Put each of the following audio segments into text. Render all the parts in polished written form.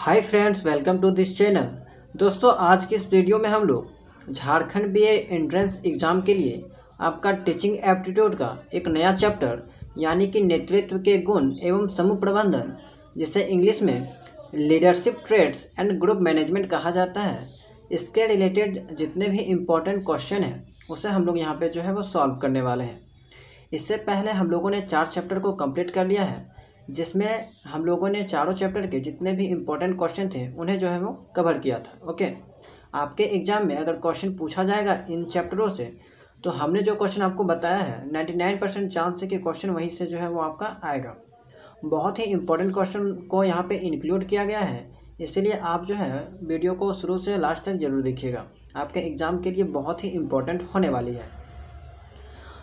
Hi friends, welcome to this channel. दोस्तों, आज की इस वीडियो में हम लोग झारखंड बीए एंट्रेंस एग्ज़ाम के लिए आपका टीचिंग एप्टीट्यूड का एक नया चैप्टर यानी कि नेतृत्व के गुण एवं समूह प्रबंधन, जिसे इंग्लिश में leadership traits and group management कहा जाता है, इसके रिलेटेड जितने भी इम्पोर्टेंट क्वेश्चन हैं उसे हम लोग यहाँ पे जो है वो सॉल्व करने वाले हैं। इससे पहले हम लोगों ने 4 चैप्टर को कंप्लीट कर लिया है, जिसमें हम लोगों ने चारों चैप्टर के जितने भी इम्पोर्टेंट क्वेश्चन थे उन्हें जो है वो कवर किया था। ओके, आपके एग्ज़ाम में अगर क्वेश्चन पूछा जाएगा इन चैप्टरों से, तो हमने जो क्वेश्चन आपको बताया है 99% चांस है कि क्वेश्चन वहीं से जो है वो आपका आएगा। बहुत ही इम्पोर्टेंट क्वेश्चन को यहाँ पे इंक्लूड किया गया है, इसीलिए आप जो है वीडियो को शुरू से लास्ट तक ज़रूर देखिएगा। आपके एग्ज़ाम के लिए बहुत ही इम्पोर्टेंट होने वाली है।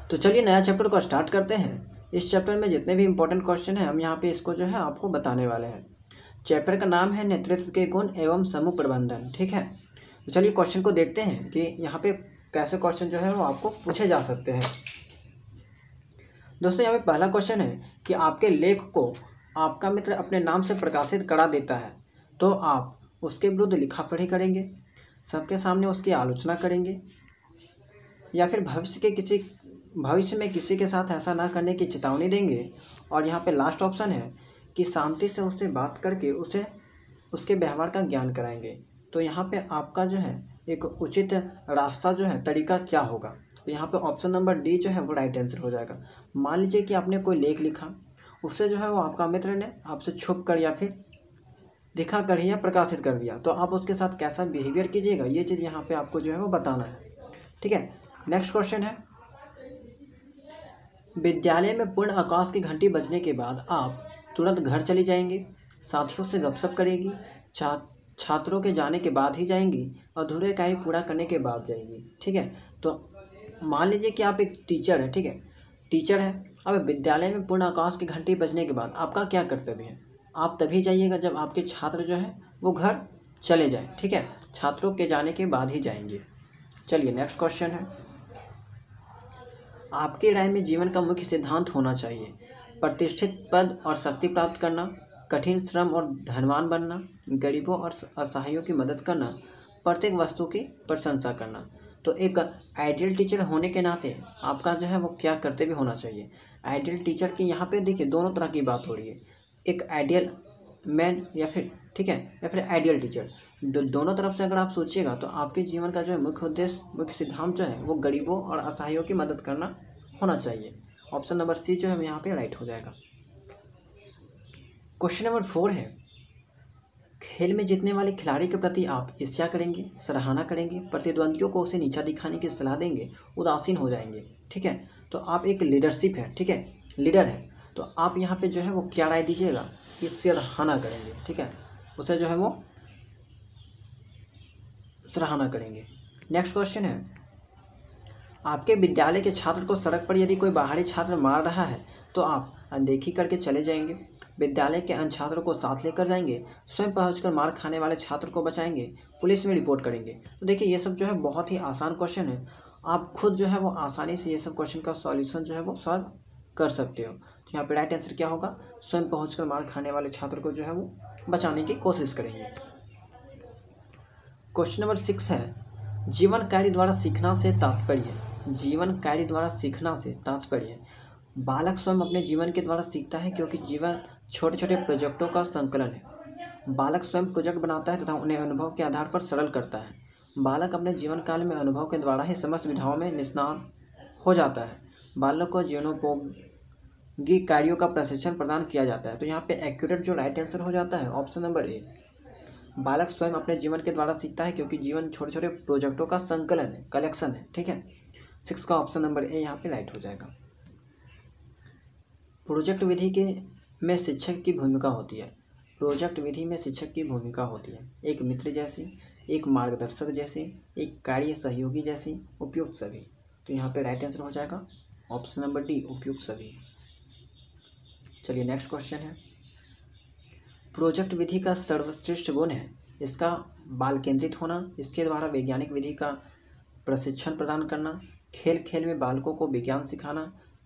तो चलिए नया चैप्टर को स्टार्ट करते हैं। इस चैप्टर में जितने भी इम्पोर्टेंट क्वेश्चन हैं हम यहाँ पे इसको जो है आपको बताने वाले हैं। चैप्टर का नाम है नेतृत्व के गुण एवं समूह प्रबंधन। ठीक है, तो चलिए क्वेश्चन को देखते हैं कि यहाँ पे कैसे क्वेश्चन जो है वो आपको पूछे जा सकते हैं। दोस्तों, यहाँ पे पहला क्वेश्चन है कि आपके लेख को आपका मित्र अपने नाम से प्रकाशित करा देता है, तो आप उसके विरुद्ध लिखा पढ़ी करेंगे, सबके सामने उसकी आलोचना करेंगे, या फिर भविष्य में किसी के साथ ऐसा ना करने की चेतावनी देंगे। और यहाँ पे लास्ट ऑप्शन है कि शांति से उससे बात करके उसे उसके व्यवहार का ज्ञान कराएंगे। तो यहाँ पे आपका जो है एक उचित रास्ता जो है तरीका क्या होगा, तो यहाँ पे ऑप्शन नंबर डी जो है वो राइट आंसर हो जाएगा। मान लीजिए कि आपने कोई लेख लिखा, उससे जो है वो आपका मित्र ने आपसे छुप कर या फिर दिखा कर या प्रकाशित कर दिया, तो आप उसके साथ कैसा बिहेवियर कीजिएगा, ये चीज़ यहाँ पे आपको जो है वो बताना है। ठीक है, नेक्स्ट क्वेश्चन है, विद्यालय में पूर्ण आकाश की घंटी बजने के बाद आप तुरंत घर चली जाएंगे, साथियों से गपशप करेगी, छात्रों के जाने के बाद ही जाएंगी, अधूरे कार्य पूरा करने के बाद जाएंगी। ठीक है, तो मान लीजिए कि आप एक टीचर है। ठीक है, टीचर है, अब विद्यालय में पूर्ण आकाश की घंटी बजने के बाद आपका क्या कर्तव्य है? आप तभी जाइएगा जब आपके छात्र जो है वो घर चले जाएँ। ठीक है, छात्रों के जाने के बाद ही जाएंगे। चलिए नेक्स्ट क्वेश्चन है, आपकी राय में जीवन का मुख्य सिद्धांत होना चाहिए प्रतिष्ठित पद और शक्ति प्राप्त करना, कठिन श्रम और धनवान बनना, गरीबों और असहायों की मदद करना, प्रत्येक वस्तु की प्रशंसा करना। तो एक आइडियल टीचर होने के नाते आपका जो है वो क्या कर्तव्य होना चाहिए? आइडियल टीचर की यहाँ पे देखिए दोनों तरह की बात हो रही है, एक आइडियल मैन या फिर ठीक है या फिर आइडियल टीचर। दोनों तरफ से अगर आप सोचिएगा तो आपके जीवन का जो है मुख्य उद्देश्य, मुख्य सिद्धांत जो है वो गरीबों और असहायों की मदद करना होना चाहिए। ऑप्शन नंबर सी जो है यहाँ पे राइट हो जाएगा। क्वेश्चन नंबर 4 है, खेल में जीतने वाले खिलाड़ी के प्रति आप ईर्ष्या करेंगे, सराहना करेंगे, प्रतिद्वंदियों को उसे नीचा दिखाने की सलाह देंगे, उदासीन हो जाएंगे। ठीक है, तो आप एक लीडरशिप है, ठीक है, लीडर है, तो आप यहाँ पे जो है वो क्या राय दीजिएगा कि सराहना करेंगे। ठीक है, उसे जो है वो सराहना करेंगे। नेक्स्ट क्वेश्चन है, आपके विद्यालय के छात्र को सड़क पर यदि कोई बाहरी छात्र मार रहा है तो आप अनदेखी करके चले जाएंगे, विद्यालय के अन्य छात्रों को साथ लेकर जाएंगे, स्वयं पहुंचकर मार खाने वाले छात्र को बचाएंगे, पुलिस में रिपोर्ट करेंगे। तो देखिए ये सब जो है बहुत ही आसान क्वेश्चन है, आप खुद जो है वो आसानी से ये सब क्वेश्चन का सॉल्यूशन जो है वो सॉल्व कर सकते हो। तो यहाँ पे राइट आंसर क्या होगा? स्वयं पहुँच मार खाने वाले छात्र को जो है वो बचाने की कोशिश करेंगे। क्वेश्चन नंबर 6 है, जीवन कार्य द्वारा सीखना से तात्पर्य। जीवन कार्य द्वारा सीखना से तात्पर्य, बालक स्वयं अपने जीवन के द्वारा सीखता है क्योंकि जीवन छोटे छोटे प्रोजेक्टों का संकलन है। बालक स्वयं प्रोजेक्ट बनाता है तथा उन्हें अनुभव के आधार पर सरल करता है। बालक अपने जीवन काल में अनुभव के द्वारा ही समस्त विधाओं में निष्णात हो जाता है। बालक को जीवनोपयोगी कार्यों का प्रशिक्षण प्रदान किया जाता है। तो यहाँ पे एक्यूरेट जो राइट आंसर हो जाता है ऑप्शन नंबर ए, बालक स्वयं अपने जीवन के द्वारा सीखता है क्योंकि जीवन छोटे छोटे प्रोजेक्टों का संकलन है, कलेक्शन है। ठीक है, 6 का ऑप्शन नंबर ए यहाँ पे राइट हो जाएगा। प्रोजेक्ट विधि के में शिक्षक की भूमिका होती है। प्रोजेक्ट विधि में शिक्षक की भूमिका होती है एक मित्र जैसी, एक मार्गदर्शक जैसी, एक कार्य सहयोगी जैसी, उपयुक्त सभी। तो यहाँ पे राइट आंसर हो जाएगा ऑप्शन नंबर डी, उपयुक्त सभी। चलिए नेक्स्ट क्वेश्चन है, प्रोजेक्ट विधि का सर्वश्रेष्ठ गुण है इसका बाल केंद्रित होना, इसके द्वारा वैज्ञानिक विधि का प्रशिक्षण प्रदान करना, खेल खेल में बालकों को विज्ञान सिखाना,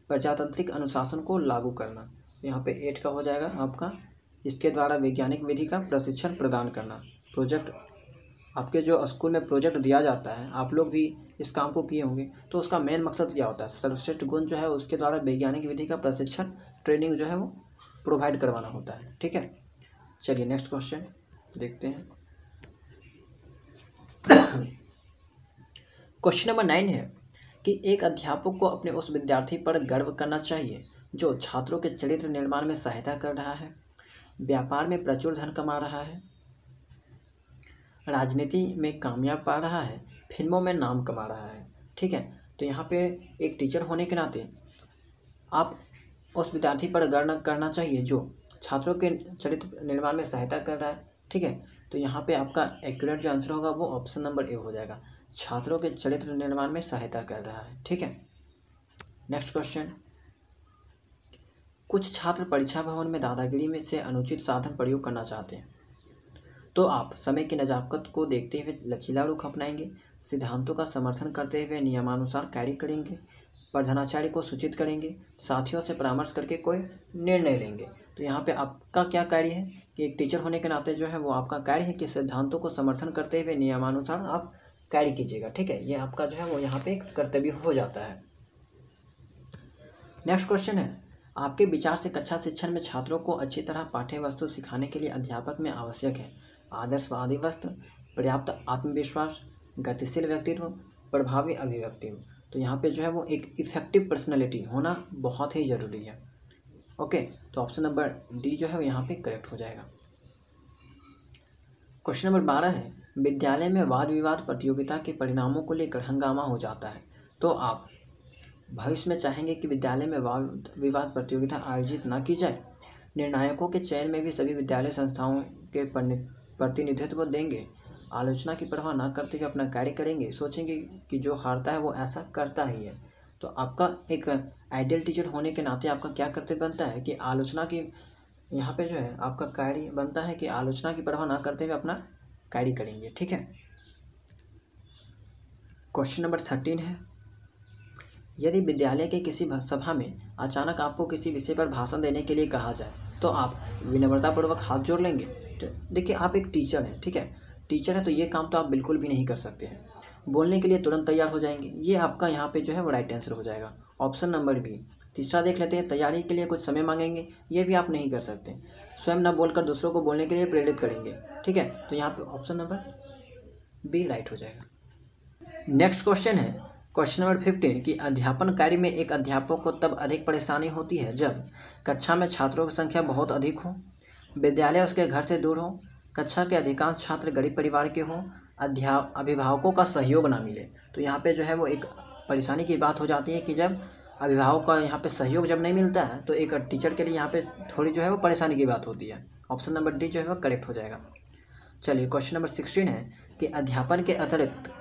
प्रजातांत्रिक अनुशासन को लागू करना। यहाँ पे 8 का हो जाएगा आपका इसके द्वारा वैज्ञानिक विधि का प्रशिक्षण प्रदान करना। प्रोजेक्ट, आपके जो स्कूल में प्रोजेक्ट दिया जाता है, आप लोग भी इस काम को किए होंगे, तो उसका मेन मकसद क्या होता है? सर्वश्रेष्ठ गुण जो है उसके द्वारा वैज्ञानिक विधि का प्रशिक्षण, ट्रेनिंग जो है वो प्रोवाइड करवाना होता है। ठीक है, चलिए नेक्स्ट क्वेश्चन देखते हैं। क्वेश्चन नंबर 9 है कि एक अध्यापक को अपने उस विद्यार्थी पर गर्व करना चाहिए जो छात्रों के चरित्र निर्माण में सहायता कर रहा है, व्यापार में प्रचुर धन कमा रहा है, राजनीति में कामयाब पा रहा है, फिल्मों में नाम कमा रहा है। ठीक है, तो यहाँ पे एक टीचर होने के नाते आप उस विद्यार्थी पर गर्व करना चाहिए जो छात्रों के चरित्र निर्माण में सहायता कर रहा है। ठीक है, तो यहाँ पे आपका एक्यूरेट जो आंसर होगा वो ऑप्शन नंबर ए हो जाएगा, छात्रों के चरित्र निर्माण में सहायता कर रहा है। ठीक है, नेक्स्ट क्वेश्चन। कुछ छात्र परीक्षा भवन में दादागिरी में से अनुचित साधन प्रयोग करना चाहते हैं, तो आप समय की नज़ाकत को देखते हुए लचीला रुख अपनाएंगे, सिद्धांतों का समर्थन करते हुए नियमानुसार कार्य करेंगे, प्रधानाचार्य को सूचित करेंगे, साथियों से परामर्श करके कोई निर्णय लेंगे। तो यहाँ पे आपका क्या कार्य है कि एक टीचर होने के नाते जो है वो आपका कार्य है कि सिद्धांतों को समर्थन करते हुए नियमानुसार आप कार्य कीजिएगा। ठीक है, ये आपका जो है वो यहाँ पे एक कर्तव्य हो जाता है। नेक्स्ट क्वेश्चन है, आपके विचार से कक्षा शिक्षण में छात्रों को अच्छी तरह पाठ्य वस्तु सिखाने के लिए अध्यापक में आवश्यक है आदर्शवादी वस्त्र, पर्याप्त आत्मविश्वास, गतिशील व्यक्तित्व, प्रभावी अभिव्यक्ति। तो यहाँ पे जो है वो एक इफेक्टिव पर्सनैलिटी होना बहुत ही ज़रूरी है। ओके, तो ऑप्शन नंबर डी जो है वो यहाँ पे करेक्ट हो जाएगा। क्वेश्चन नंबर 12 है, विद्यालय में वाद विवाद प्रतियोगिता के परिणामों को लेकर हंगामा हो जाता है, तो आप भविष्य में चाहेंगे कि विद्यालय में वाद विवाद प्रतियोगिता आयोजित न की जाए, निर्णायकों के चयन में भी सभी विद्यालय संस्थाओं के प्रतिनिधित्व देंगे, आलोचना की परवाह न करते हुए अपना कार्य करेंगे, सोचेंगे कि जो हारता है वो ऐसा करता ही है। तो आपका एक आइडियल टीचर होने के नाते आपका क्या कर्तव्य बनता है कि आलोचना की, यहाँ पे जो है आपका कार्य बनता है कि आलोचना की परवाह ना करते हुए अपना कार्य करेंगे। ठीक है, क्वेश्चन नंबर 13 है, यदि विद्यालय के किसी सभा में अचानक आपको किसी विषय पर भाषण देने के लिए कहा जाए, तो आप विनम्रतापूर्वक हाथ जोड़ लेंगे। तो देखिए, आप एक टीचर हैं, ठीक है, टीचर है तो ये काम तो आप बिल्कुल भी नहीं कर सकते हैं, बोलने के लिए तुरंत तैयार हो जाएंगे। ये आपका यहाँ पे जो है वो राइट आंसर हो जाएगा, ऑप्शन नंबर बी। तीसरा देख लेते हैं, तैयारी के लिए कुछ समय मांगेंगे, ये भी आप नहीं कर सकते। स्वयं न बोलकर दूसरों को बोलने के लिए प्रेरित करेंगे। ठीक है, तो यहाँ पे ऑप्शन नंबर बी राइट हो जाएगा। नेक्स्ट क्वेश्चन है, क्वेश्चन नंबर 15 कि अध्यापन कार्य में एक अध्यापक को तब अधिक परेशानी होती है जब कक्षा में छात्रों की संख्या बहुत अधिक हो, विद्यालय उसके घर से दूर हो, कक्षा के अधिकांश छात्र गरीब परिवार के हों, अभिभावकों का सहयोग ना मिले। तो यहाँ पे जो है वो एक परेशानी की बात हो जाती है कि जब अभिभावक का यहाँ पे सहयोग जब नहीं मिलता है तो एक टीचर के लिए यहाँ पे थोड़ी जो है वो परेशानी की बात होती है। ऑप्शन नंबर डी जो है वो करेक्ट हो जाएगा। चलिए, क्वेश्चन नंबर 16 है कि अध्यापन के अतिरिक्त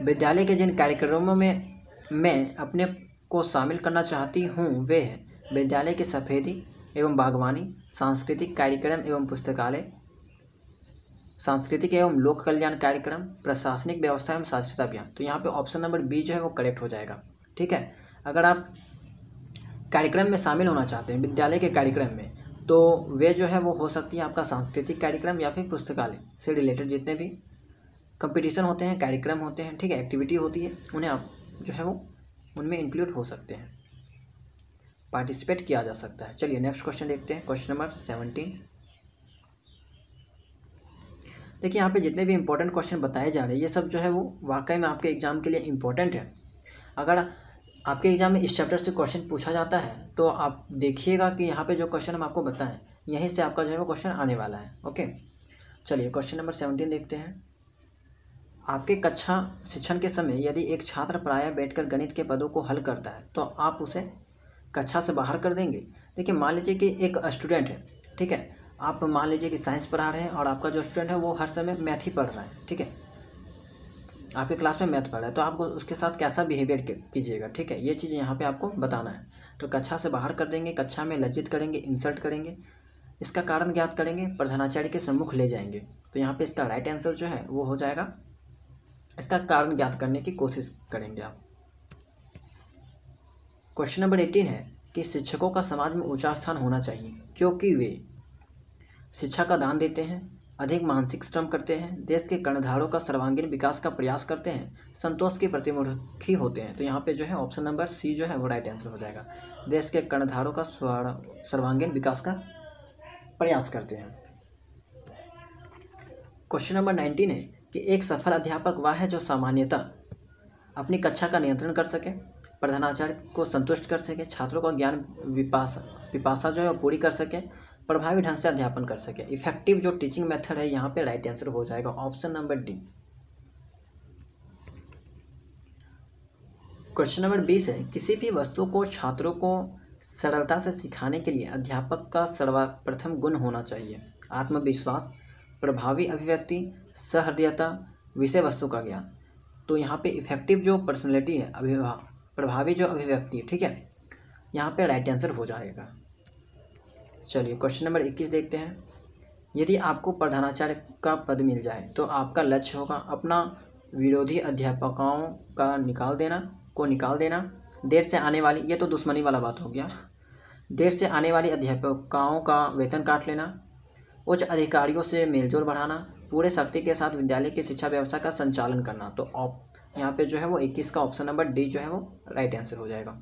विद्यालय के जिन कार्यक्रमों में मैं अपने को शामिल करना चाहती हूँ वे हैं विद्यालय की सफेदी एवं बागवानी, सांस्कृतिक कार्यक्रम एवं पुस्तकालय, सांस्कृतिक एवं लोक कल्याण कार्यक्रम, प्रशासनिक व्यवस्था एवं साक्षरता अभियान। तो यहाँ पे ऑप्शन नंबर बी जो है वो करेक्ट हो जाएगा। ठीक है, अगर आप कार्यक्रम में शामिल होना चाहते हैं विद्यालय के कार्यक्रम में, तो वे जो है वो हो सकती है आपका सांस्कृतिक कार्यक्रम या फिर पुस्तकालय से रिलेटेड जितने भी कंपटीशन होते हैं, कार्यक्रम होते हैं, ठीक है, एक्टिविटी होती है, उन्हें आप जो है वो उनमें इंक्लूड हो सकते हैं, पार्टिसिपेट किया जा सकता है। चलिए नेक्स्ट क्वेश्चन देखते हैं, क्वेश्चन नंबर 17। देखिए, यहाँ पे जितने भी इंपॉर्टेंट क्वेश्चन बताए जा रहे हैं ये सब जो है वो वाकई में आपके एग्जाम के लिए इम्पोर्टेंट है। अगर आपके एग्जाम में इस चैप्टर से क्वेश्चन पूछा जाता है तो आप देखिएगा कि यहाँ पे जो क्वेश्चन हम आपको बताएं यहीं से आपका जो है वो क्वेश्चन आने वाला है। ओके, चलिए क्वेश्चन नंबर 17 देखते हैं। आपके कक्षा शिक्षण के समय यदि एक छात्र प्रायः बैठकर गणित के पदों को हल करता है तो आप उसे कक्षा से बाहर कर देंगे। देखिए, मान लीजिए कि एक स्टूडेंट है, ठीक है, आप मान लीजिए कि साइंस पढ़ा रहे हैं और आपका जो स्टूडेंट है वो हर समय मैथ ही पढ़ रहा है, ठीक है, आपके क्लास में मैथ पढ़ रहा है, तो आपको उसके साथ कैसा बिहेवियर कीजिएगा। ठीक है, ये चीज़ यहाँ पे आपको बताना है। तो कक्षा से बाहर कर देंगे, कक्षा में लज्जित करेंगे, इंसल्ट करेंगे, इसका कारण ज्ञात करेंगे, प्रधानाचार्य के सम्मुख ले जाएंगे। तो यहाँ पे इसका राइट आंसर जो है वो हो जाएगा, इसका कारण ज्ञात करने की कोशिश करेंगे आप। क्वेश्चन नंबर 18 है कि शिक्षकों का समाज में ऊंचा स्थान होना चाहिए, क्योंकि वे शिक्षा का दान देते हैं, अधिक मानसिक श्रम करते हैं, देश के कर्णधारों का सर्वांगीण विकास का प्रयास करते हैं, संतोष के प्रतिमुखी होते हैं। तो यहाँ पे जो है ऑप्शन नंबर सी जो है वो राइट आंसर हो जाएगा। देश के कर्णधारों का सर्वांगीण विकास का प्रयास करते हैं। क्वेश्चन नंबर 19 है कि एक सफल अध्यापक वह है जो सामान्यतः अपनी कक्षा का नियंत्रण कर सके, प्रधानाचार्य को संतुष्ट कर सके, छात्रों का ज्ञान पिपासा जो है वो पूरी कर सके, प्रभावी ढंग से अध्यापन कर सके। इफेक्टिव जो टीचिंग मेथड है यहाँ पे राइट आंसर हो जाएगा option number D. Question number 20 है किसी भी वस्तु को छात्रों को सरलता से सिखाने के लिए अध्यापक का सर्वप्रथम गुण होना चाहिए आत्मविश्वास, प्रभावी अभिव्यक्ति, सहृदयता, विषय वस्तु का ज्ञान। तो यहाँ पे इफेक्टिव जो पर्सनैलिटी है, प्रभावी जो अभिव्यक्ति, ठीक है, यहाँ पे राइट आंसर हो जाएगा। चलिए क्वेश्चन नंबर 21 देखते हैं। यदि आपको प्रधानाचार्य का पद मिल जाए तो आपका लक्ष्य होगा अपना विरोधी अध्यापकों का निकाल देना, देर से आने वाली, ये तो दुश्मनी वाला बात हो गया, देर से आने वाली अध्यापकों का वेतन काट लेना, उच्च अधिकारियों से मेलजोल बढ़ाना, पूरे शक्ति के साथ विद्यालय की शिक्षा व्यवस्था का संचालन करना। तो यहाँ पे जो है वो 21 का ऑप्शन नंबर डी जो है वो राइट आंसर हो जाएगा।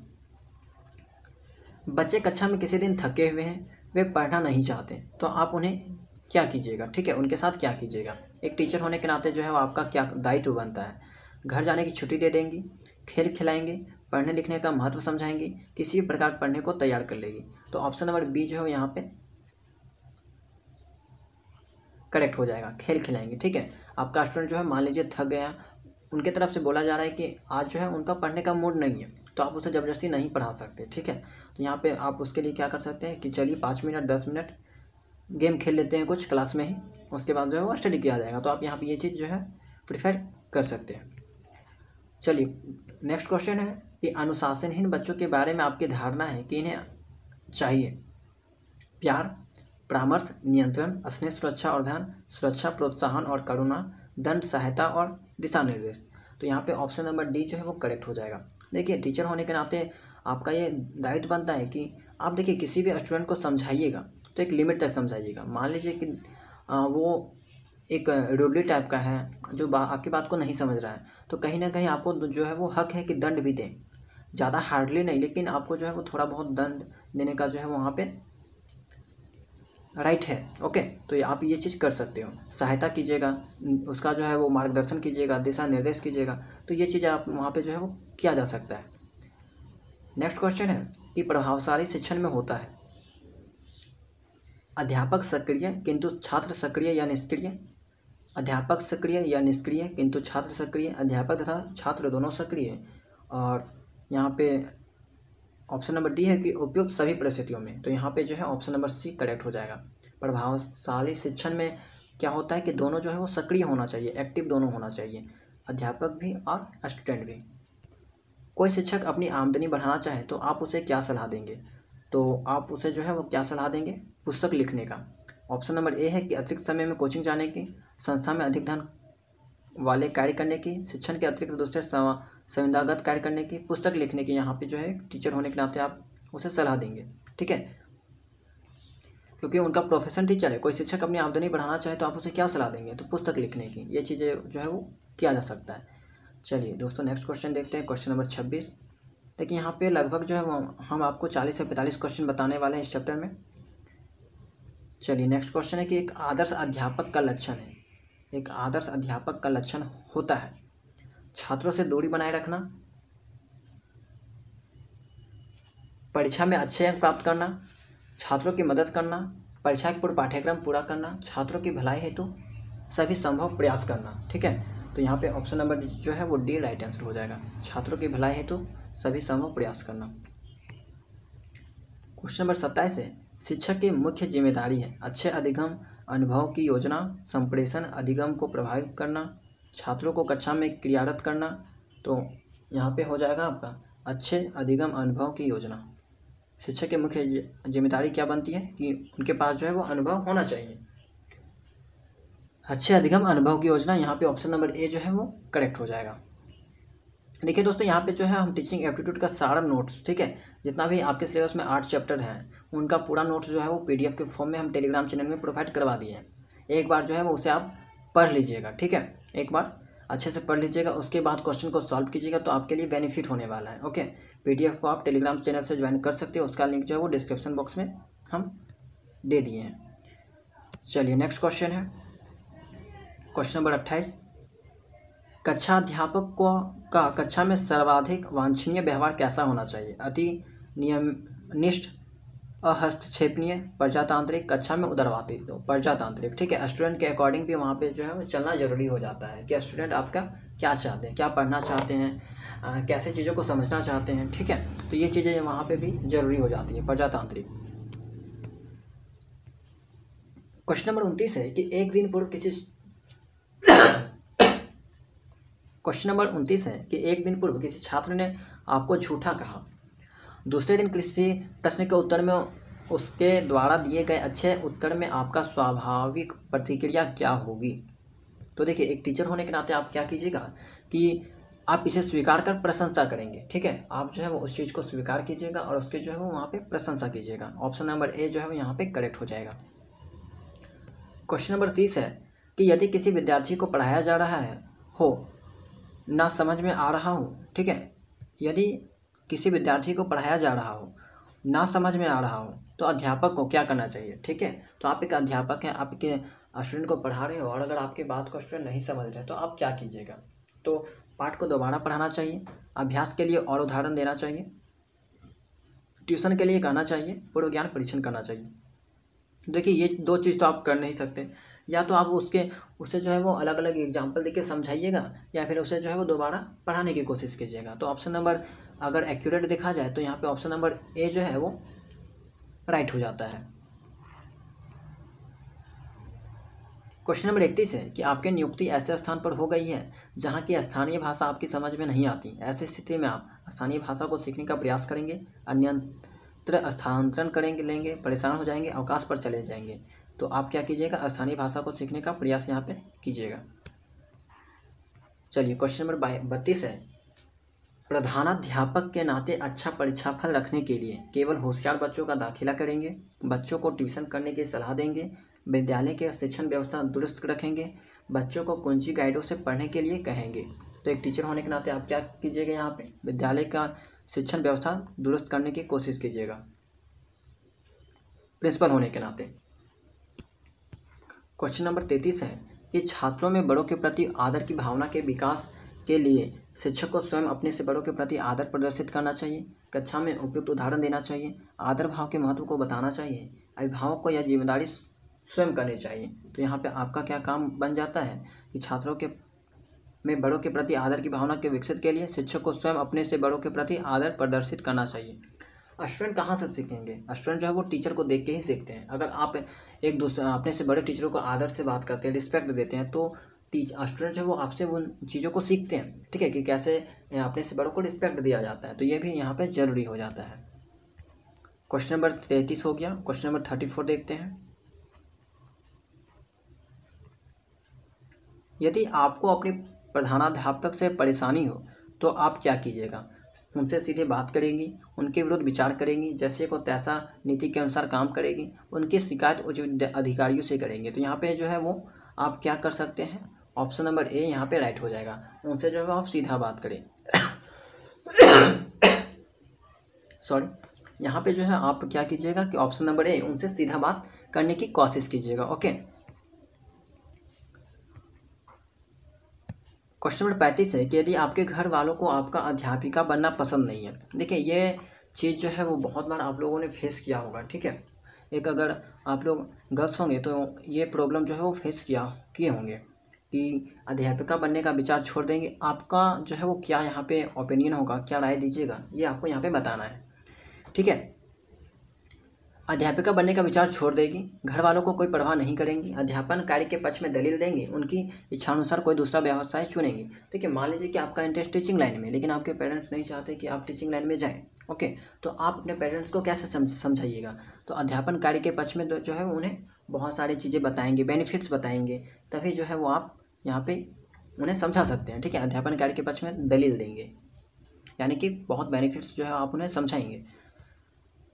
बच्चे कक्षा में किसी दिन थके हुए हैं, वे पढ़ना नहीं चाहते, तो आप उन्हें क्या कीजिएगा, ठीक है, उनके साथ क्या कीजिएगा। एक टीचर होने के नाते जो है वो आपका क्या दायित्व बनता है। घर जाने की छुट्टी दे देंगी, खेल खिलाएंगे, पढ़ने लिखने का महत्व समझाएंगे, किसी भी प्रकार पढ़ने को तैयार कर लेगी। तो ऑप्शन नंबर बी जो है यहाँ पे करेक्ट हो जाएगा, खेल खिलाएंगे, ठीक है। आपका स्टूडेंट जो है मान लीजिए थक गया, उनके तरफ से बोला जा रहा है कि आज जो है उनका पढ़ने का मूड नहीं है, तो आप उसे ज़बरदस्ती नहीं पढ़ा सकते, ठीक है। तो यहाँ पे आप उसके लिए क्या कर सकते हैं कि चलिए 5 मिनट 10 मिनट गेम खेल लेते हैं कुछ क्लास में ही, उसके बाद जो है वो स्टडी किया जाएगा। तो आप यहाँ पे ये चीज़ जो है प्रिफर कर सकते हैं। चलिए नेक्स्ट क्वेश्चन है कि अनुशासनहीन बच्चों के बारे में आपकी धारणा है कि इन्हें चाहिए प्यार, परामर्श, नियंत्रण, स्नेह, सुरक्षा और ध्यान, सुरक्षा, प्रोत्साहन और करुणा, दंड, सहायता और दिशा निर्देश। तो यहाँ पे ऑप्शन नंबर डी जो है वो करेक्ट हो जाएगा। देखिए टीचर होने के नाते आपका ये दायित्व बनता है कि आप देखिए किसी भी स्टूडेंट को समझाइएगा तो एक लिमिट तक समझाइएगा। मान लीजिए कि वो एक रूडली टाइप का है जो आपकी बात को नहीं समझ रहा है, तो कहीं ना कहीं आपको जो है वो हक है कि दंड भी दें, ज़्यादा हार्डली नहीं, लेकिन आपको जो है वो थोड़ा बहुत दंड देने का जो है वहाँ पे राइट है। ओके, तो आप ये चीज़ कर सकते हो, सहायता कीजिएगा, उसका जो है वो मार्गदर्शन कीजिएगा, दिशा निर्देश कीजिएगा, तो ये चीज़ आप वहाँ पे जो है वो किया जा सकता है। नेक्स्ट क्वेश्चन है कि प्रभावशाली शिक्षण में होता है अध्यापक सक्रिय किंतु छात्र सक्रिय या निष्क्रिय, अध्यापक सक्रिय या निष्क्रिय किंतु छात्र सक्रिय, अध्यापक तथा छात्र दोनों सक्रिय, और यहाँ पे ऑप्शन नंबर डी है कि उपयुक्त सभी परिस्थितियों में। तो यहाँ पे जो है ऑप्शन नंबर सी करेक्ट हो जाएगा। प्रभावशाली शिक्षण में क्या होता है कि दोनों जो है वो सक्रिय होना चाहिए, एक्टिव दोनों होना चाहिए, अध्यापक भी और स्टूडेंट भी। कोई शिक्षक अपनी आमदनी बढ़ाना चाहे तो आप उसे क्या सलाह देंगे, तो आप उसे जो है वो क्या सलाह देंगे, पुस्तक लिखने का। ऑप्शन नंबर ए है कि अतिरिक्त समय में कोचिंग जाने की, संस्था में अधिक धन वाले कार्य करने की, शिक्षण के अतिरिक्त दूसरे संविदागत कार्य करने की, पुस्तक लिखने की। यहाँ पे जो है टीचर होने के नाते आप उसे सलाह देंगे, ठीक है, क्योंकि उनका प्रोफेशन टीचर है। कोई शिक्षक अपनी आमदनी बढ़ाना चाहे तो आप उसे क्या सलाह देंगे, तो पुस्तक लिखने की। ये चीज़ें जो है वो किया जा सकता है। चलिए दोस्तों नेक्स्ट क्वेश्चन देखते हैं, क्वेश्चन नंबर 26। देखिए यहाँ पे लगभग जो है वो हम आपको 40 से 45 क्वेश्चन बताने वाले हैं इस चैप्टर में। चलिए नेक्स्ट क्वेश्चन है कि एक आदर्श अध्यापक का लक्षण है, एक आदर्श अध्यापक का लक्षण होता है छात्रों से दूरी बनाए रखना, परीक्षा में अच्छे अंक प्राप्त करना, छात्रों की मदद करना, परीक्षा के पूर्व पाठ्यक्रम पूरा करना, छात्रों की भलाई हेतु सभी संभव प्रयास करना, ठीक है। तो यहाँ पे ऑप्शन नंबर जो है वो डी राइट आंसर हो जाएगा, छात्रों की भलाई हेतु सभी संभव प्रयास करना। क्वेश्चन नंबर 27 है शिक्षक की मुख्य जिम्मेदारी है अच्छे अधिगम अनुभव की योजना, संप्रेषण अधिगम को प्रभावित करना, छात्रों को कक्षा में क्रियारत करना। तो यहाँ पे हो जाएगा आपका अच्छे अधिगम अनुभव की योजना। शिक्षक की मुख्य जिम्मेदारी क्या बनती है कि उनके पास जो है वो अनुभव होना चाहिए, अच्छे अधिगम अनुभव की योजना। यहाँ पे ऑप्शन नंबर ए जो है वो करेक्ट हो जाएगा। देखिए दोस्तों, यहाँ पे जो है हम टीचिंग एप्टीट्यूड का सारा नोट्स, ठीक है, जितना भी आपके सिलेबस में 8 चैप्टर हैं उनका पूरा नोट्स जो है वो PDF के फॉर्म में हम टेलीग्राम चैनल में प्रोवाइड करवा दिए हैं। एक बार जो है वो उसे आप पढ़ लीजिएगा, ठीक है, एक बार अच्छे से पढ़ लीजिएगा, उसके बाद क्वेश्चन को सॉल्व कीजिएगा, तो आपके लिए बेनिफिट होने वाला है। ओके, PDF को आप टेलीग्राम चैनल से ज्वाइन कर सकते हो, उसका लिंक जो है वो डिस्क्रिप्शन बॉक्स में हम दे दिए हैं। चलिए नेक्स्ट क्वेश्चन है, क्वेश्चन नंबर 28। कक्षा अध्यापक को का कक्षा में सर्वाधिक वांछनीय व्यवहार कैसा होना चाहिए? अति नियमनिष्ठ, अहस्तक्षेपनीय, प्रजातांत्रिक, कक्षा में उदारवादी। तो प्रजातांत्रिक, ठीक है, स्टूडेंट के अकॉर्डिंग भी वहाँ पे जो है वो चलना जरूरी हो जाता है कि स्टूडेंट आपका क्या चाहते हैं, क्या पढ़ना चाहते हैं, कैसे चीज़ों को समझना चाहते हैं, ठीक है, तो ये चीज़ें वहाँ पे भी जरूरी हो जाती है, प्रजातांत्रिक। क्वेश्चन नंबर 29 है कि एक दिन पूर्व किसी क्वेश्चन नंबर 29 है कि एक दिन पूर्व किसी छात्र ने आपको झूठा कहा, दूसरे दिन किसी प्रश्न के उत्तर में उसके द्वारा दिए गए अच्छे उत्तर में आपका स्वाभाविक प्रतिक्रिया क्या होगी? तो देखिए, एक टीचर होने के नाते आप क्या कीजिएगा कि आप इसे स्वीकार कर प्रशंसा करेंगे, ठीक है, आप जो है वो उस चीज़ को स्वीकार कीजिएगा और उसके जो है वो वहाँ पे प्रशंसा कीजिएगा। ऑप्शन नंबर ए जो है वो यहाँ पे करेक्ट हो जाएगा। क्वेश्चन नंबर 30 है कि यदि किसी विद्यार्थी को पढ़ाया जा रहा है हो ना समझ में आ रहा हो, ठीक है, यदि किसी विद्यार्थी को पढ़ाया जा रहा हो ना समझ में आ रहा हो तो अध्यापक को क्या करना चाहिए? ठीक है, तो आप एक अध्यापक हैं, आप के स्टूडेंट को पढ़ा रहे हो और अगर आपकी बात को स्टूडेंट नहीं समझ रहे तो आप क्या कीजिएगा? तो पाठ को दोबारा पढ़ाना चाहिए, अभ्यास के लिए और उदाहरण देना चाहिए, ट्यूशन के लिए कहना चाहिए, पूर्व ज्ञान परीक्षण करना चाहिए। देखिए, ये दो चीज़ तो आप कर नहीं सकते, या तो आप उसे जो है वो अलग अलग एग्जाम्पल देके समझाइएगा या फिर उसे जो है वो दोबारा पढ़ाने की कोशिश कीजिएगा। तो ऑप्शन नंबर अगर एक्यूरेट देखा जाए तो यहाँ पे ऑप्शन नंबर ए जो है वो राइट हो जाता है। क्वेश्चन नंबर 31 है कि आपकी नियुक्ति ऐसे स्थान पर हो गई है जहाँ की स्थानीय भाषा आपकी समझ में नहीं आती, ऐसी स्थिति में आप स्थानीय भाषा को सीखने का प्रयास करेंगे, अन्यत्र स्थानांतरण लेंगे, परेशान हो जाएंगे, अवकाश पर चले जाएंगे। तो आप क्या कीजिएगा, स्थानीय भाषा को सीखने का प्रयास यहाँ पे कीजिएगा। चलिए क्वेश्चन नंबर 32 है, प्रधानाध्यापक के नाते अच्छा परीक्षा फल रखने के लिए केवल होशियार बच्चों का दाखिला करेंगे, बच्चों को ट्यूशन करने की सलाह देंगे, विद्यालय के शिक्षण व्यवस्था दुरुस्त रखेंगे, बच्चों को कुंजी गाइडों से पढ़ने के लिए कहेंगे। तो एक टीचर होने के नाते आप क्या कीजिएगा, यहाँ पे विद्यालय का शिक्षण व्यवस्था दुरुस्त करने की कोशिश कीजिएगा, प्रिंसिपल होने के नाते। क्वेश्चन नंबर 33 है कि छात्रों में बड़ों के प्रति आदर की भावना के विकास के लिए शिक्षक को स्वयं अपने से बड़ों के प्रति आदर प्रदर्शित करना चाहिए, कक्षा में उपयुक्त उदाहरण देना चाहिए, आदर भाव के महत्व को बताना चाहिए, अभिभावक को यह जिम्मेदारी स्वयं करनी चाहिए। तो यहाँ पे आपका क्या काम बन जाता है कि छात्रों के में बड़ों के प्रति आदर की भावना के विकसित के लिए शिक्षक को स्वयं अपने से बड़ों के प्रति आदर प्रदर्शित करना चाहिए। स्टूडेंट कहाँ से सीखेंगे? स्टूडेंट जो है वो टीचर को देख के ही सीखते हैं। अगर आप एक दूसरे अपने से बड़े टीचरों को आदर से बात करते हैं, रिस्पेक्ट देते हैं, तो स्टूडेंट जो है वो आपसे उन चीज़ों को सीखते हैं, ठीक है, कि कैसे अपने से बड़ों को रिस्पेक्ट दिया जाता है। तो ये भी यहाँ पे जरूरी हो जाता है। क्वेश्चन नंबर 33 हो गया। क्वेश्चन नंबर 34 देखते हैं। यदि आपको अपने प्रधानाध्यापक से परेशानी हो तो आप क्या कीजिएगा? उनसे सीधे बात करेंगी, उनके विरुद्ध विचार करेंगी, जैसे को तैसा नीति के अनुसार काम करेगी, उनकी शिकायत उच्च अधिकारियों से करेंगे। तो यहाँ पे जो है वो आप क्या कर सकते हैं, ऑप्शन नंबर ए यहाँ पे राइट हो जाएगा। उनसे जो है आप सीधा बात करें सॉरी, यहाँ पे जो है आप क्या कीजिएगा कि ऑप्शन नंबर ए, उनसे सीधा बात करने की कोशिश कीजिएगा। ओके, क्वेश्चन नंबर 35 है कि यदि आपके घर वालों को आपका अध्यापिका बनना पसंद नहीं है। देखिए, ये चीज़ जो है वो बहुत बार आप लोगों ने फेस किया होगा, ठीक है, एक अगर आप लोग गर्ल्स होंगे तो ये प्रॉब्लम जो है वो फेस किए होंगे कि अध्यापिका बनने का विचार छोड़ देंगे। आपका जो है वो क्या यहाँ पे ओपिनियन होगा, क्या राय दीजिएगा, ये आपको यहाँ पे बताना है, ठीक है। अध्यापिका बनने का विचार छोड़ देगी, घर वालों को कोई परवाह नहीं करेंगी, अध्यापन कार्य के पक्ष में दलील देंगी, उनकी इच्छानुसार कोई दूसरा व्यवसाय चुनेंगी। देखिए, मान लीजिए कि आपका इंटरेस्ट टीचिंग लाइन में, लेकिन आपके पेरेंट्स नहीं चाहते कि आप टीचिंग लाइन में जाएं, ओके, तो आप अपने पेरेंट्स को कैसे समझाइएगा? तो अध्यापन कार्य के पक्ष में जो है उन्हें बहुत सारी चीज़ें बताएंगे, बेनिफिट्स बताएंगे, तभी जो है वो आप यहाँ पे उन्हें समझा सकते हैं, ठीक है, अध्यापन कार्य के पक्ष में दलील देंगे। यानी कि बहुत बेनिफिट्स जो है आप उन्हें समझाएंगे।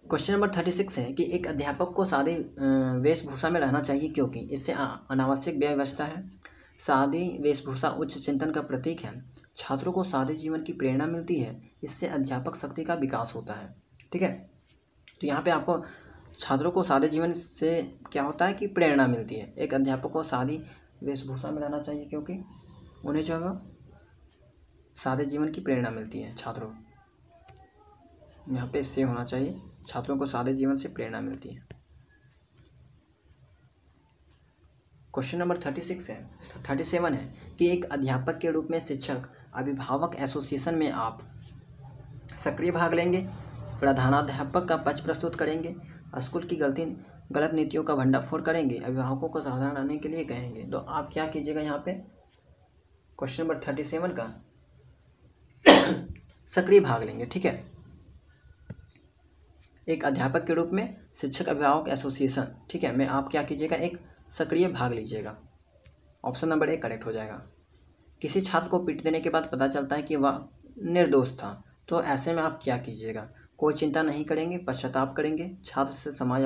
क्वेश्चन नंबर 36 है कि एक अध्यापक को सादी वेशभूषा में रहना चाहिए क्योंकि इससे अनावश्यक व्यय बचता है। सादी वेशभूषा उच्च चिंतन का प्रतीक है। छात्रों को सादे जीवन की प्रेरणा मिलती है। इससे अध्यापक शक्ति का विकास होता है। ठीक है, तो यहाँ पे आपको छात्रों को सादे जीवन से क्या होता है कि प्रेरणा मिलती है। एक अध्यापक को सादी वेशभूषा में रहना चाहिए क्योंकि उन्हें जो है वो सादे जीवन की प्रेरणा मिलती है। छात्रों, यहाँ पे से होना चाहिए, छात्रों को सादे जीवन से प्रेरणा मिलती है। क्वेश्चन नंबर 37 है कि एक अध्यापक के रूप में शिक्षक अभिभावक एसोसिएशन में आप सक्रिय भाग लेंगे, प्रधानाध्यापक का पक्ष प्रस्तुत करेंगे, स्कूल की गलत नीतियों का भंडाफोड़ करेंगे, अभिभावकों को सावधान रहने के लिए कहेंगे। तो आप क्या कीजिएगा यहाँ पे क्वेश्चन नंबर 37 का सक्रिय भाग लेंगे। ठीक है, एक अध्यापक के रूप में शिक्षक अभिभावक एसोसिएशन, ठीक है, में आप क्या कीजिएगा, एक सक्रिय भाग लीजिएगा। ऑप्शन नंबर 1 करेक्ट हो जाएगा। किसी छात्र को पीट देने के बाद पता चलता है कि वह निर्दोष था, तो ऐसे में आप क्या कीजिएगा, कोई चिंता नहीं करेंगे, पश्चाताप करेंगे, छात्र से क्षमा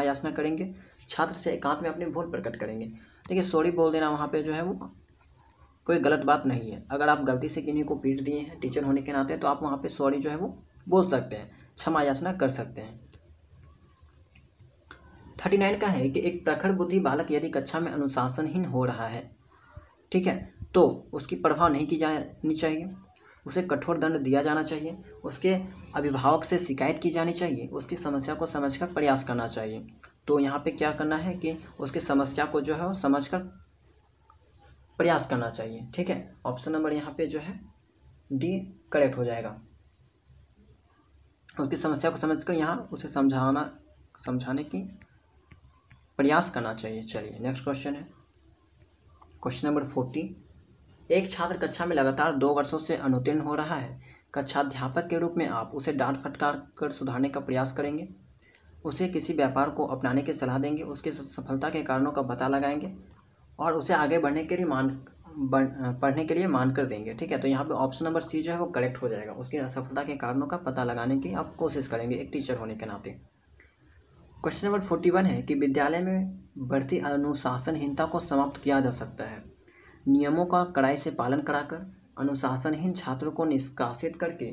याचना करेंगे, छात्र से एकांत में अपनी भूल प्रकट करेंगे। देखिए, सॉरी बोल देना वहाँ पे जो है वो कोई गलत बात नहीं है। अगर आप गलती से किन्हीं को पीट दिए हैं टीचर होने के नाते, तो आप वहाँ पे सॉरी जो है वो बोल सकते हैं, क्षमा याचना कर सकते हैं। 39 का है कि एक प्रखर बुद्धि बालक यदि कक्षा में अनुशासनहीन हो रहा है, ठीक है, तो उसकी परवाह नहीं की जानी चाहिए, उसे कठोर दंड दिया जाना चाहिए, उसके अभिभावक से शिकायत की जानी चाहिए, उसकी समस्या को समझकर प्रयास करना चाहिए। तो यहाँ पे क्या करना है कि उसकी समस्या को जो है वो समझकर प्रयास करना चाहिए। ठीक है, ऑप्शन नंबर यहाँ पे जो है डी करेक्ट हो जाएगा। उसकी समस्या को समझकर यहाँ उसे समझाने की प्रयास करना चाहिए। चलिए नेक्स्ट क्वेश्चन है क्वेश्चन नंबर 40। एक छात्र कक्षा में लगातार 2 वर्षों से अनुत्तीर्ण हो रहा है। कक्षाध्यापक के रूप में आप उसे डांट फटकार कर सुधारने का प्रयास करेंगे, उसे किसी व्यापार को अपनाने की सलाह देंगे, उसकी सफलता के कारणों का पता लगाएंगे और उसे आगे बढ़ने के लिए पढ़ने के लिए मान कर देंगे। ठीक है, तो यहाँ पे ऑप्शन नंबर सी जो है वो करेक्ट हो जाएगा। उसकी असफलता के कारणों का पता लगाने की आप कोशिश करेंगे एक टीचर होने के नाते। क्वेश्चन नंबर 41 है कि विद्यालय में बढ़ती अनुशासनहीनता को समाप्त किया जा सकता है। नियमों का कड़ाई से पालन कराकर, अनुशासनहीन छात्रों को निष्कासित करके,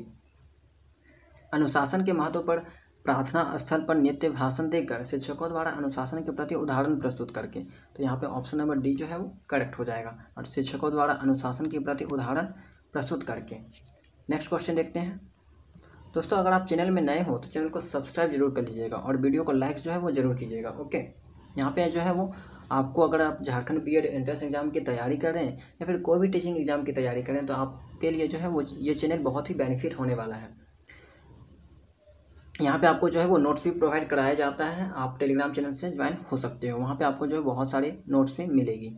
अनुशासन के महत्व पर प्रार्थना स्थल पर नित्य भाषण देकर, शिक्षकों द्वारा अनुशासन के प्रति उदाहरण प्रस्तुत करके। तो यहाँ पे ऑप्शन नंबर डी जो है वो करेक्ट हो जाएगा, और शिक्षकों द्वारा अनुशासन के प्रति उदाहरण प्रस्तुत करके। नेक्स्ट क्वेश्चन देखते हैं। दोस्तों, अगर आप चैनल में नए हो तो चैनल को सब्सक्राइब जरूर कर लीजिएगा और वीडियो को लाइक जो है वो जरूर कीजिएगा। ओके, यहाँ पे जो है वो आपको, अगर आप झारखंड बीएड एंट्रेंस एग्जाम की तैयारी कर रहे हैं या फिर कोई भी टीचिंग एग्जाम की तैयारी कर रहे हैं, तो आपके लिए जो है वो ये चैनल बहुत ही बेनिफिट होने वाला है। यहाँ पे आपको जो है वो नोट्स भी प्रोवाइड कराया जाता है। आप टेलीग्राम चैनल से ज्वाइन हो सकते हो, वहाँ पे आपको जो है बहुत सारे नोट्स भी मिलेगी।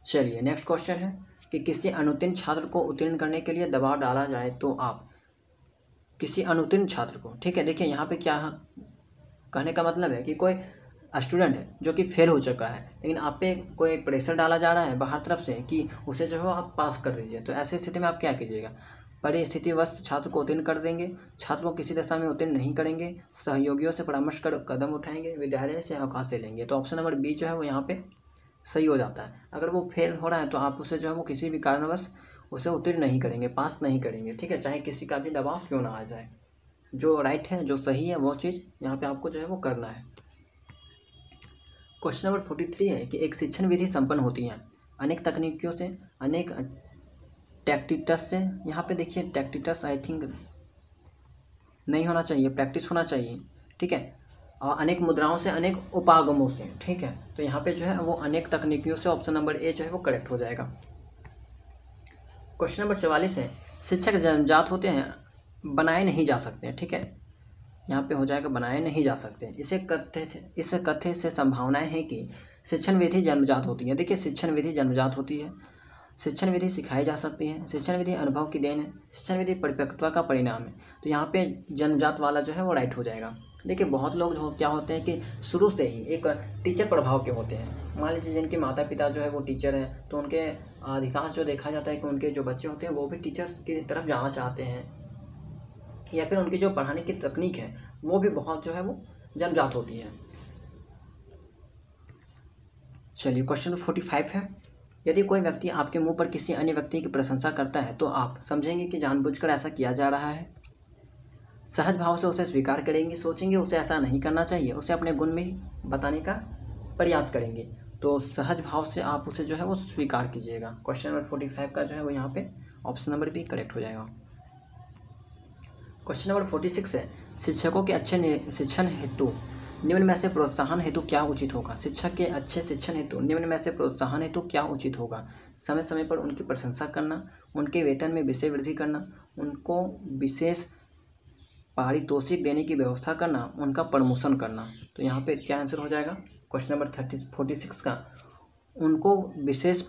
चलिए नेक्स्ट क्वेश्चन है कि किसी अनुत्तीर्ण छात्र को उत्तीर्ण करने के लिए दबाव डाला जाए तो आप किसी अनुत्तीर्ण छात्र को, ठीक है, देखिए यहाँ पे क्या कहने का मतलब है कि कोई स्टूडेंट है जो कि फेल हो चुका है, लेकिन आप पे कोई प्रेशर डाला जा रहा है बाहर तरफ से कि उसे जो है आप पास कर दीजिए। तो ऐसी स्थिति में आप क्या कीजिएगा, परिस्थितिवश छात्र को उत्तीर्ण कर देंगे, छात्र को किसी दशा में उत्तीर्ण नहीं करेंगे, सहयोगियों से परामर्श कर कदम उठाएंगे, विद्यालय से अवकाश ले लेंगे। तो ऑप्शन नंबर बी जो है वो यहाँ पे सही हो जाता है। अगर वो फेल हो रहा है तो आप उसे जो है वो किसी भी कारणवश उसे उत्तीर्ण नहीं करेंगे, पास नहीं करेंगे। ठीक है, चाहे किसी का भी दबाव क्यों ना आ जाए, जो राइट है, जो सही है, वो चीज़ यहाँ पे आपको जो है वो करना है। क्वेश्चन नंबर 43 है कि एक शिक्षण विधि संपन्न होती है अनेक तकनीकियों से, अनेक टैक्टिटस से। यहाँ पे देखिए टैक्टिटस आई थिंक नहीं होना चाहिए, प्रैक्टिस होना चाहिए। ठीक है, और अनेक मुद्राओं से, अनेक उपागमों से। ठीक है, तो यहाँ पे जो है वो अनेक तकनीकियों से, ऑप्शन नंबर ए जो है वो करेक्ट हो जाएगा। क्वेश्चन नंबर 44 है शिक्षक जन्मजात होते हैं, बनाए नहीं जा सकते। ठीक है, यहाँ पे हो जाएगा बनाए नहीं जा सकते। इस कथ्य से संभावनाएं हैं कि शिक्षण विधि जन्मजात होती है। देखिए, शिक्षण विधि जन्मजात होती है, शिक्षण विधि सिखाई जा सकती है, शिक्षण विधि अनुभव की देन है, शिक्षण विधि परिपक्वता का परिणाम है। तो यहाँ पे जन्मजात वाला जो है वो राइट हो जाएगा। देखिए बहुत लोग जो क्या होते हैं कि शुरू से ही एक टीचर प्रभाव के होते हैं। मान लीजिए जिनके माता पिता जो है वो टीचर हैं, तो उनके अधिकांश जो देखा जाता है कि उनके जो बच्चे होते हैं वो भी टीचर्स की तरफ जाना चाहते हैं, या फिर उनकी जो पढ़ाने की तकनीक है वो भी बहुत जो है वो जन्मजात होती है। चलिए क्वेश्चन नंबर 45 है, यदि कोई व्यक्ति आपके मुंह पर किसी अन्य व्यक्ति की प्रशंसा करता है तो आप समझेंगे कि जानबूझकर ऐसा किया जा रहा है। सहज भाव से उसे स्वीकार करेंगे, सोचेंगे उसे ऐसा नहीं करना चाहिए, उसे अपने गुण में बताने का प्रयास करेंगे। तो सहज भाव से आप उसे जो है वो स्वीकार कीजिएगा। क्वेश्चन नंबर 45 का जो है वो यहाँ पे ऑप्शन नंबर बी करेक्ट हो जाएगा। क्वेश्चन नंबर 46 है, शिक्षकों के अच्छे शिक्षण हेतु निम्न में से प्रोत्साहन हेतु क्या उचित होगा। शिक्षक के अच्छे शिक्षण हेतु निम्न में से प्रोत्साहन हेतु क्या उचित होगा। समय समय पर उनकी प्रशंसा करना, उनके वेतन में विशेष वृद्धि करना, उनको विशेष पारितोषिक देने की व्यवस्था करना, उनका प्रमोशन करना। तो यहाँ पे क्या आंसर हो जाएगा क्वेश्चन नंबर 46 का, उनको विशेष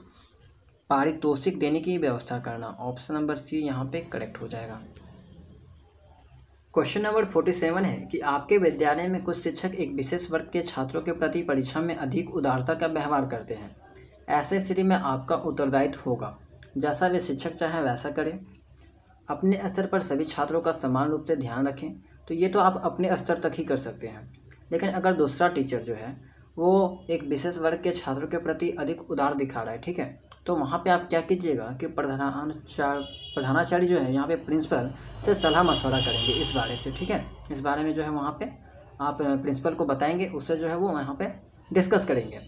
पारितोषिक देने की व्यवस्था करना। ऑप्शन नंबर सी यहाँ पे करेक्ट हो जाएगा। क्वेश्चन नंबर 47 है कि आपके विद्यालय में कुछ शिक्षक एक विशेष वर्ग के छात्रों के प्रति परीक्षा में अधिक उदारता का व्यवहार करते हैं। ऐसे स्थिति में आपका उत्तरदायित्व होगा जैसा वे शिक्षक चाहें वैसा करें। अपने स्तर पर सभी छात्रों का समान रूप से ध्यान रखें। तो ये तो आप अपने स्तर तक ही कर सकते हैं, लेकिन अगर दूसरा टीचर जो है वो एक विशेष वर्ग के छात्रों के प्रति अधिक उदार दिखा रहा है, ठीक है, तो वहाँ पे आप क्या कीजिएगा कि प्रधानाचार्य जो है यहाँ पे प्रिंसिपल से सलाह मशवरा करेंगे इस बारे से, ठीक है। इस बारे में जो है वहाँ पे आप प्रिंसिपल को बताएंगे, उससे जो है वो यहाँ पे डिस्कस करेंगे।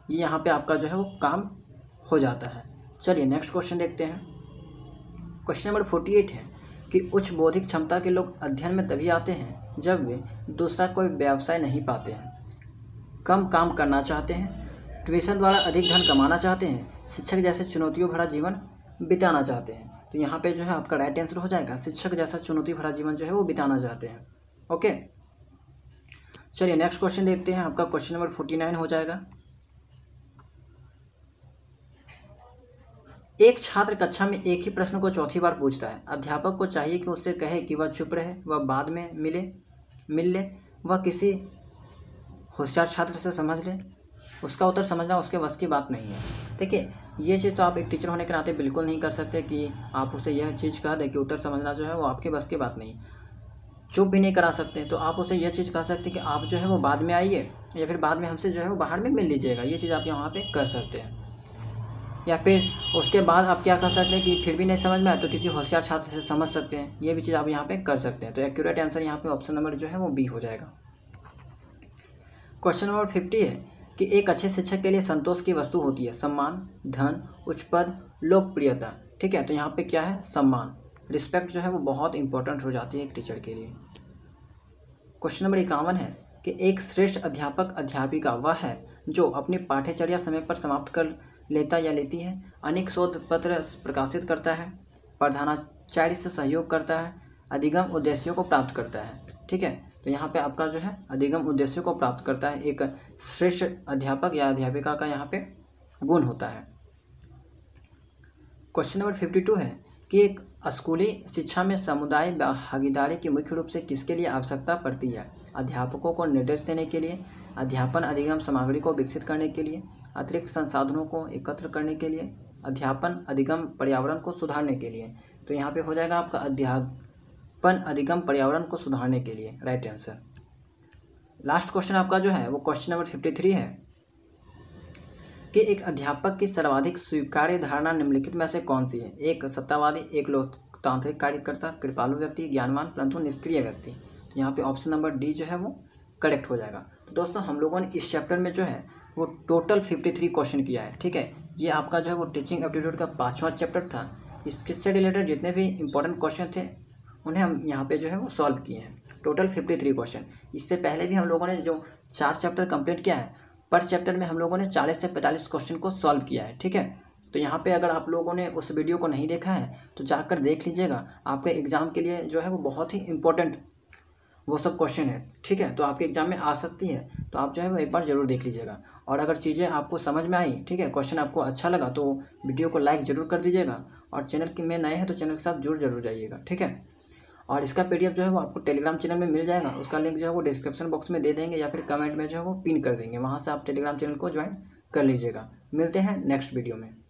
ये यहाँ पे आपका जो है वो काम हो जाता है। चलिए नेक्स्ट क्वेश्चन देखते हैं। क्वेश्चन नंबर 48 है कि उच्च बौद्धिक क्षमता के लोग अध्ययन में तभी आते हैं जब वे दूसरा कोई व्यवसाय नहीं पाते हैं, कम काम करना चाहते हैं, ट्यूशन द्वारा अधिक धन कमाना चाहते हैं, शिक्षक जैसे चुनौतियों भरा जीवन बिताना चाहते हैं। तो यहाँ पे जो है आपका राइट आंसर हो जाएगा, शिक्षक जैसा चुनौती भरा जीवन जो है वो बिताना चाहते हैं। ओके, चलिए नेक्स्ट क्वेश्चन देखते हैं। आपका क्वेश्चन नंबर 49 हो जाएगा। एक छात्र कक्षा में एक ही प्रश्न को चौथी बार पूछता है। अध्यापक को चाहिए कि उससे कहे कि वह चुप रहे, वह बाद में मिल ले, वह किसी होशियार छात्र से समझ ले। उसका उत्तर समझना उसके बस की बात नहीं है। देखिए ये चीज़ तो आप एक टीचर होने के नाते बिल्कुल नहीं कर सकते कि आप उसे यह चीज़ कह दें कि उत्तर समझना जो है वो आपके बस की बात नहीं। चुप भी नहीं करा सकते, तो आप उसे यह चीज़ कह सकते कि आप जो है वो बाद में आइए, या फिर बाद में हमसे जो है वो बाहर में मिल लीजिएगा। ये चीज़ आप यहाँ पे कर सकते हैं। या फिर उसके बाद आप क्या कर सकते हैं कि फिर भी नहीं समझ में आए तो किसी होशियार छात्र से समझ सकते हैं। ये भी चीज़ आप यहाँ पे कर सकते हैं। तो एक्यूरेट आंसर यहाँ पे ऑप्शन नंबर जो है वो बी हो जाएगा। क्वेश्चन नंबर 50 है कि एक अच्छे शिक्षक के लिए संतोष की वस्तु होती है सम्मान, धन, उच्च पद, लोकप्रियता। ठीक है, तो यहाँ पे क्या है, सम्मान, रिस्पेक्ट जो है वो बहुत इंपॉर्टेंट हो जाती है एक टीचर के लिए। क्वेश्चन नंबर 51 है कि एक श्रेष्ठ अध्यापक अध्यापिका वह है जो अपनी पाठ्यचर्या समय पर समाप्त कर लेता या लेती है, अनेक शोध पत्र प्रकाशित करता है, प्रधानाचार्य से सहयोग करता है, अधिगम उद्देश्यों को प्राप्त करता है। ठीक है, तो यहाँ पे आपका जो है अधिगम उद्देश्यों को प्राप्त करता है एक श्रेष्ठ अध्यापक या अध्यापिका का यहाँ पे गुण होता है। क्वेश्चन नंबर 52 है कि एक स्कूली शिक्षा में समुदाय भागीदारी की मुख्य रूप से किसके लिए आवश्यकता पड़ती है। अध्यापकों को निर्देश देने के लिए, अध्यापन अधिगम सामग्री को विकसित करने के लिए, अतिरिक्त संसाधनों को एकत्र करने के लिए, अध्यापन अधिगम पर्यावरण को सुधारने के लिए। तो यहाँ पे हो जाएगा आपका अध्यापन अधिगम पर्यावरण को सुधारने के लिए, राइट आंसर। लास्ट क्वेश्चन आपका जो है वो क्वेश्चन नंबर 53 है कि एक अध्यापक की सर्वाधिक स्वीकार्य धारणा निम्नलिखित में से कौन सी है। एक सत्तावादी, एक लोकतांत्रिक कार्यकर्ता, कृपालु व्यक्ति, ज्ञानवान परंतु निष्क्रिय व्यक्ति। तो यहाँ पे ऑप्शन नंबर डी जो है वो करेक्ट हो जाएगा। तो दोस्तों हम लोगों ने इस चैप्टर में जो है वो टोटल 53 क्वेश्चन किया है। ठीक है, ये आपका जो है वो टीचिंग एप्टीट्यूड का 5वां चैप्टर था। इससे रिलेटेड जितने भी इंपॉर्टेंट क्वेश्चन थे उन्हें हम यहाँ पे जो है वो सॉल्व किए हैं, टोटल 53 क्वेश्चन। इससे पहले भी हम लोगों ने जो 4 चैप्टर कंप्लीट किया है, पर चैप्टर में हम लोगों ने 40 से 45 क्वेश्चन को सॉल्व किया है। ठीक है, तो यहाँ पे अगर आप लोगों ने उस वीडियो को नहीं देखा है तो जाकर देख लीजिएगा। आपके एग्ज़ाम के लिए जो है वो बहुत ही इंपॉर्टेंट वो सब क्वेश्चन है। ठीक है, तो आपके एग्ज़ाम में आ सकती है, तो आप जो है वो एक बार ज़रूर देख लीजिएगा। और अगर चीज़ें आपको समझ में आई, ठीक है, क्वेश्चन आपको अच्छा लगा तो वीडियो को लाइक ज़रूर कर दीजिएगा। और चैनल में नए हैं तो चैनल के साथ जुड़ जरूर जाइएगा। ठीक है, और इसका PDF जो है वो आपको टेलीग्राम चैनल में मिल जाएगा। उसका लिंक जो है वो डिस्क्रिप्शन बॉक्स में दे देंगे या फिर कमेंट में जो है वो पिन कर देंगे, वहाँ से आप टेलीग्राम चैनल को ज्वाइन कर लीजिएगा। मिलते हैं नेक्स्ट वीडियो में।